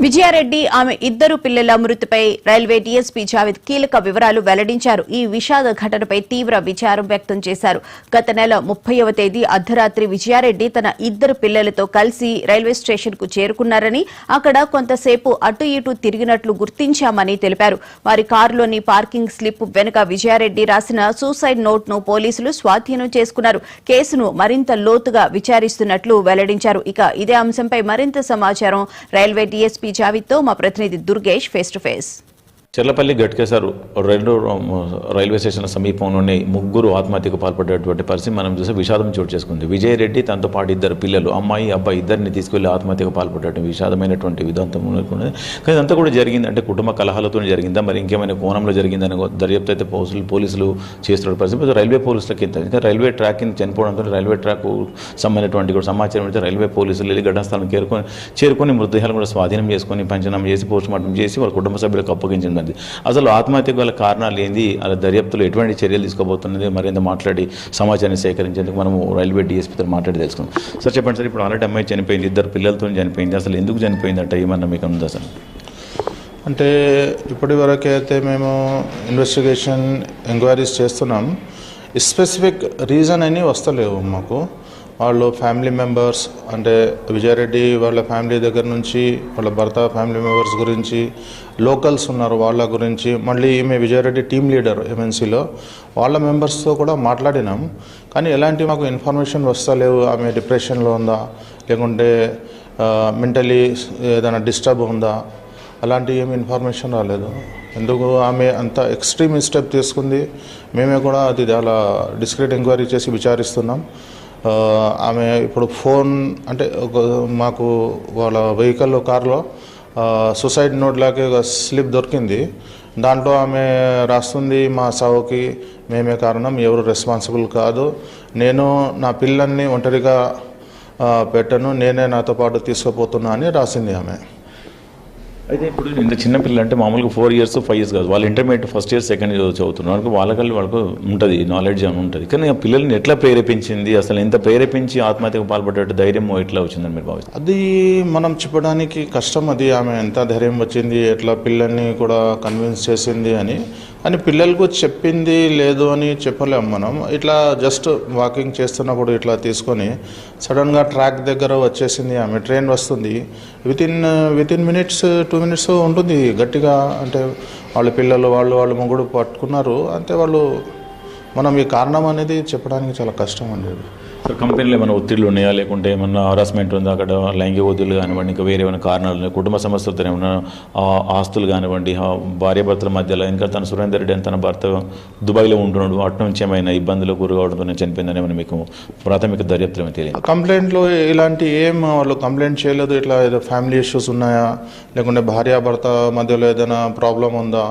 విజయారెడ్డి ఆమె ఇద్దరు పిల్లల మృతిపై రైల్వే డీఎస్పీ జావేద్ కీలక వివరాలు వెల్లడించారు. ఈ విషాద ఘటనపై తీవ్ర విచారం వ్యక్తం చేశారు. గత నెల 30వ తేదీ అర్ధరాత్రి విజయారెడ్డి తన ఇద్దరు పిల్లలతో కలిసి రైల్వే స్టేషన్ కు చేరుకున్నారని, అక్కడ కొంతసేపు అటు ఇటు తిరిగినట్లు గుర్తించామని తెలిపారు. వారి కారులోని పార్కింగ్ స్లిప్ వెనుక విజయారెడ్డి రాసిన సూసైడ్ నోట్ ను పోలీసులు స్వాధీనం చేసుకున్నారు. కేసును మరింత లోతుగా విచారిస్తున్నట్లు వెల్లడించారు. ఇక ఇదే అంశంపై మరింత సమాచారం రైల్వే డీఎస్పీ జావేద్తో మా ప్రతినిధి Durgesh face to face. Cherlapalli Ghatkesar railway station సమీపంలోనే ముగ్గురు ఆత్మహత్యకు పాల్పడేటువంటి పరిస్థితి మనం చూసి విషాదం చోటు చేసుకుంది. విజయరెడ్డి తనతో పాటు ఇద్దరు పిల్లలు, అమ్మాయి అబ్బాయి ఇద్దరిని తీసుకెళ్లి ఆత్మహత్యకు పాల్పడేటువంటి విషాదమైనటువంటి విధాంతం ఉన్నది. కానీ ఇదంతా కూడా జరిగింది అంటే కుటుంబ కలహాలతో జరిగిందా, మరి ఇంకేమైనా కోణంలో జరిగిందని దర్యాప్తు అయితే పోలీసులు చేస్తున్న పరిస్థితి. రైల్వే పోలీసులకి ఇంకా రైల్వే ట్రాక్ చనిపోవడంతో రైల్వే ట్రాక్ సంబంధించినటువంటి కూడా సమాచారం అయితే రైల్వే పోలీసులు వెళ్ళి ఘటనాస్థలం చేరుకొని మృతదేహాలు కూడా స్వాధీనం చేసుకొని పంచనామా చేసి పోస్టుమార్టం చేసి వాళ్ళ కుటుంబ సభ్యులకు అప్పగించింది. అసలు ఆత్మహత్యకు గల కారణాలు ఏంది, అలా దర్యాప్తులో ఎటువంటి చర్యలు తీసుకోబోతున్నది మరింత మాట్లాడి సమాచారాన్ని సేకరించేందుకు మనము రైల్వే డీఎస్పీతో మాట్లాడి తెలుసుకున్నాం. సార్ చెప్పండి సార్, ఇప్పుడు ఆల్రెడీ అమ్మాయి చనిపోయింది, ఇద్దరు పిల్లలతో చనిపోయింది, అసలు ఎందుకు చనిపోయిందంట ఏమన్నా మీకు ఉంది అసలు? అంటే ఇప్పటి వరకు అయితే మేము ఇన్వెస్టిగేషన్ ఎంక్వైరీస్ చేస్తున్నాం. స్పెసిఫిక్ రీజన్ అని వస్తలేవు మాకు. వాళ్ళు ఫ్యామిలీ మెంబర్స్ అంటే విజయారెడ్డి వాళ్ళ ఫ్యామిలీ దగ్గర నుంచి వాళ్ళ భర్త ఫ్యామిలీ మెంబర్స్ గురించి, లోకల్స్ ఉన్నారు వాళ్ళ గురించి, మళ్ళీ ఈమె విజయారెడ్డి టీమ్ లీడర్ ఎంఎన్సీలో వాళ్ళ మెంబర్స్తో కూడా మాట్లాడినాం. కానీ ఎలాంటి మాకు ఇన్ఫర్మేషన్ వస్తలేవు. ఆమె డిప్రెషన్లో ఉందా, లేకుంటే మెంటలీ ఏదైనా డిస్టర్బ్ ఉందా, అలాంటి ఏమి ఇన్ఫర్మేషన్ రాలేదు. ఎందుకు ఆమె అంత ఎక్స్ట్రీమ్ స్టెప్ తీసుకుంది, మేమే కూడా అది అలా డిస్క్రీట్ ఎంక్వైరీ చేసి విచారిస్తున్నాం. ఆమె ఇప్పుడు ఫోన్ అంటే మాకు వాళ్ళ వెహికల్ కార్లో సూసైడ్ నోట్ లాగే ఒక స్లిప్ దొరికింది. దాంట్లో ఆమె రాస్తుంది, మా సావుకి మేమే కారణం, ఎవరు రెస్పాన్సిబుల్ కాదు, నేను నా పిల్లల్ని ఒంటరిగా పెట్టను, నేనే నాతో పాటు తీసుకుపోతున్నా అని రాసింది ఆమె. అయితే ఇప్పుడు ఇంత చిన్నపిల్లలు అంటే మామూలుగా 4 years 5 years కాదు, వాళ్ళు intermediate first year second year చదువుతున్నారు, వాళ్ళకి ఉంటుంది నాలెడ్జ్ అని ఉంటుంది. కానీ ఆ పిల్లల్ని ఎట్లా ప్రేరేపించింది, అసలు ఎంత ప్రేరేపించి ఆత్మహత్యకు పాల్పడే ధైర్యం ఎట్లా వచ్చిందని మీరు భావిస్తారు? అది మనం చెప్పడానికి కష్టం. అది ఆమె ఎంత ధైర్యం వచ్చింది, ఎట్లా పిల్లల్ని కూడా కన్విన్స్ చేసింది అని. అని పిల్లలకు చెప్పింది లేదు అని చెప్పలేము మనం. ఇట్లా జస్ట్ వాకింగ్ చేస్తున్నప్పుడు ఇట్లా తీసుకొని సడన్గా ట్రాక్ దగ్గర వచ్చేసింది ఆమె. ట్రైన్ వస్తుంది, వితిన్ మినిట్స్ 2 minutes ఉంటుంది గట్టిగా. అంటే వాళ్ళ పిల్లలు వాళ్ళు ముగ్గురు పట్టుకున్నారు. అంటే వాళ్ళు మనం ఈ కారణం అనేది చెప్పడానికి చాలా కష్టం అండి. సార్ కంపెనీలో ఏమైనా ఒత్తిళ్ళు ఉన్నాయా, లేకుంటే ఏమన్నా హరాస్మెంట్ ఉందా అక్కడ, లైంగిక ఒత్తిళ్ళు కానివ్వండి, ఇంకా వేరే ఏమైనా కారణాలు ఉన్నాయి, కుటుంబ సమస్యలతో ఏమైనా ఆస్తులు కానివ్వండి, భార్యాభర్తల మధ్యలో, ఇంకా తన సురేందర్ రెడ్డి అని తన భర్త దుబాయ్లో ఉంటున్నాడు, అటు నుంచి ఏమైనా ఇబ్బందులకు గురవడంతో చనిపోయిందని ఏమైనా మీకు ప్రాథమిక దర్యాప్తులు ఏమైనా తెలియదు? కంప్లైంట్లో ఇలాంటి ఏం వాళ్ళు కంప్లైంట్ చేయలేదు. ఇట్లా ఏదో ఫ్యామిలీ ఇష్యూస్ ఉన్నాయా, లేకుంటే భార్యాభర్త మధ్యలో ఏదైనా ప్రాబ్లం ఉందా,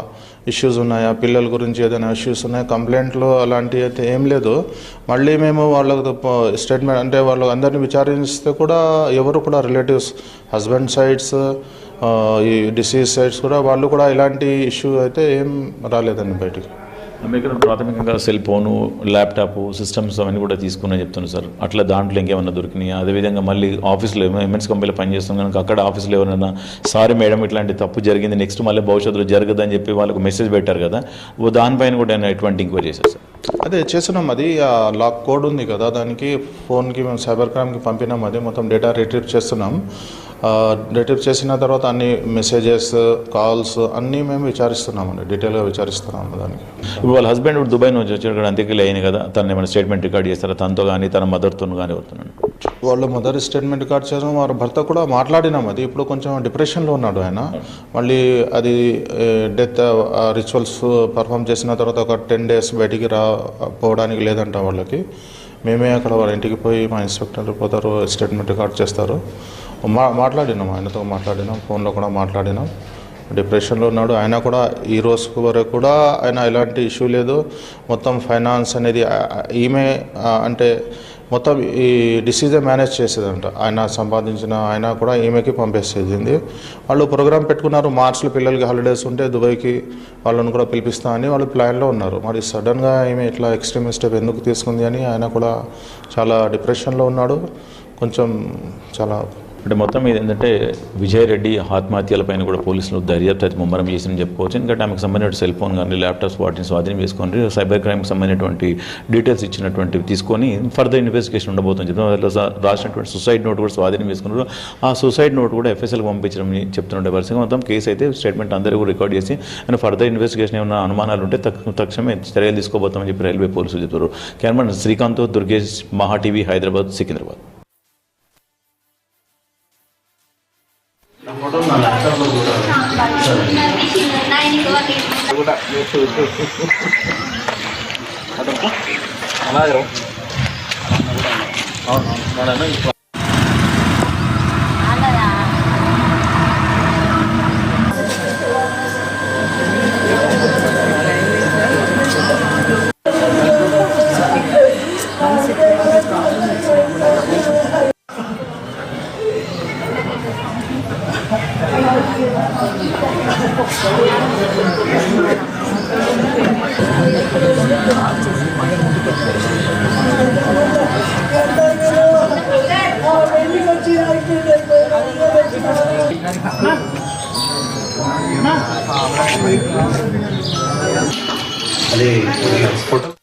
ఇష్యూస్ ఉన్నాయా, పిల్లల గురించి ఏదైనా ఇష్యూస్ ఉన్నాయా, కంప్లైంట్లో అలాంటివి అయితే ఏం లేదు. మళ్ళీ మేము వాళ్ళకు స్టేట్మెంట్ అంటే వాళ్ళు అందరినీ విచారిస్తే కూడా ఎవరు కూడా రిలేటివ్స్, హస్బెండ్ సైడ్స్, ఈ డిసీజ్ సైడ్స్ కూడా వాళ్ళు కూడా ఇలాంటి ఇష్యూ అయితే ఏం రాలేదండి బయటికి. మీకు ప్రాథమికంగా సెల్ ఫోను, ల్యాప్టాప్, సిస్టమ్స్ అవన్నీ కూడా తీసుకుని చెప్తున్నాను సార్. అట్లా దాంట్లో ఇంకేమన్నా దొరికినాయి? అదేవిధంగా మళ్ళీ ఆఫీస్లో ఎంఎన్స్ కంపెనీలో పనిచేస్తాం కనుక అక్కడ ఆఫీస్లో ఎవరైనా సారీ మేడం ఇట్లాంటి తప్పు జరిగింది, నెక్స్ట్ మళ్ళీ భవిష్యత్తులో జరగదని చెప్పి వాళ్ళకు మెసేజ్ పెట్టారు కదా, దానిపైన కూడా ఎటువంటి ఎంక్వైరీ చేశారు సార్? అదే చేస్తున్నాం. అది లాక్ కోడ్ ఉంది కదా, దానికి ఫోన్కి మేము సైబర్ క్రైమ్కి పంపినాం. అది మొత్తం డేటా రిట్రీవ్ చేస్తున్నాం. రిట్రీవ్ చేసిన తర్వాత అన్ని మెసేజెస్, కాల్స్ అన్నీ మేము విచారిస్తున్నామండి, డీటెయిల్గా విచారిస్తున్నాము దానికి. ఇప్పుడు వాళ్ళ హస్బెండ్ డూబాయ్ నుంచి వచ్చాడు, అంత్యక్రియలు అయినాయి కదా, తను ఏమైనా స్టేట్మెంట్ రికార్డ్ చేస్తారా తనతో కానీ తన మదర్తో కానీ అవుతున్నాను? వాళ్ళ మదర్ స్టేట్మెంట్ రికార్డ్ చేసాం, వారి భర్త కూడా మాట్లాడినాం. అది ఇప్పుడు కొంచెం డిప్రెషన్లో ఉన్నాడు ఆయన. మళ్ళీ అది డెత్ రిచువల్స్ పర్ఫామ్ చేసిన తర్వాత ఒక 10 days బయటికి పోవడానికి లేదంట వాళ్ళకి. మేమే అక్కడ వాళ్ళ ఇంటికి పోయి మా ఇన్స్పెక్టర్ పోతారు, స్టేట్మెంట్ రికార్డ్ చేస్తారు. మాట్లాడినాం, ఆయనతో మాట్లాడినాం, ఫోన్లో కూడా మాట్లాడినాం. డిప్రెషన్లో ఉన్నాడు ఆయన కూడా. ఈ రోజు వరకు కూడా ఆయన ఎలాంటి ఇష్యూ లేదు. మొత్తం ఫైనాన్స్ అనేది ఈమె అంటే మొత్తం ఈ డిసీజే మేనేజ్ చేసేదంట. ఆయన సంపాదించిన ఆయన కూడా ఈమెకి పంపేసేది. వాళ్ళు ప్రోగ్రామ్ పెట్టుకున్నారు, మార్చిలో పిల్లలకి హాలిడేస్ ఉంటే దుబాయ్కి వాళ్ళని కూడా పిలిపిస్తా అని వాళ్ళు ప్లాన్లో ఉన్నారు. మరి సడన్గా ఈమె ఇట్లా ఎక్స్ట్రీమ్ స్టెప్ ఎందుకు తీసుకుంది అని ఆయన కూడా చాలా డిప్రెషన్లో ఉన్నాడు. కొంచెం చాలా అంటే మొత్తం ఇది ఏంటంటే విజయ్ రెడ్డి ఆత్మహత్యలపైన కూడా పోలీసులు దర్యాప్తు అయితే ముమ్మరం చేసిందని చెప్పుకోవచ్చు. ఎందుకంటే ఆమెకు సంబంధించిన సెల్ ఫోన్ కానీ ల్యాప్టాప్స్ వాటిని స్వాధీనం చేసుకొని సైబర్ క్రైమ్కి సంబంధించినటువంటి డీటెయిల్స్ ఇచ్చినటువంటివి తీసుకొని ఫర్దర్ ఇన్వెస్టిగేషన్ ఉండబోతుంది చెప్తున్నారు. అందులో రాసినటువంటి సూసైడ్ నోట్ కూడా స్వాధీనం చేసుకున్నారు. ఆ సూసైడ్ నోట్ కూడా ఎఫ్ఎస్ఎల్కి పంపించడం చెప్తుండే పరిస్థితి. మొత్తం కేసు అయితే స్టేట్మెంట్ అందరూ కూడా రికార్డ్ చేసి అండ్ ఫర్దర్ ఇన్వెస్టిగేషన్ ఏమైనా అనుమానాలు ఉంటే తక్షణమే చర్యలు తీసుకోబోతామని చెప్పి రైల్వే పోలీసులు చెప్తారు. కెమెరామెన్ శ్రీకాంత్, దుర్గేష్, మహా టీవీ, హైదరాబాద్, సికింద్రాబాద్. అదే ఫోటో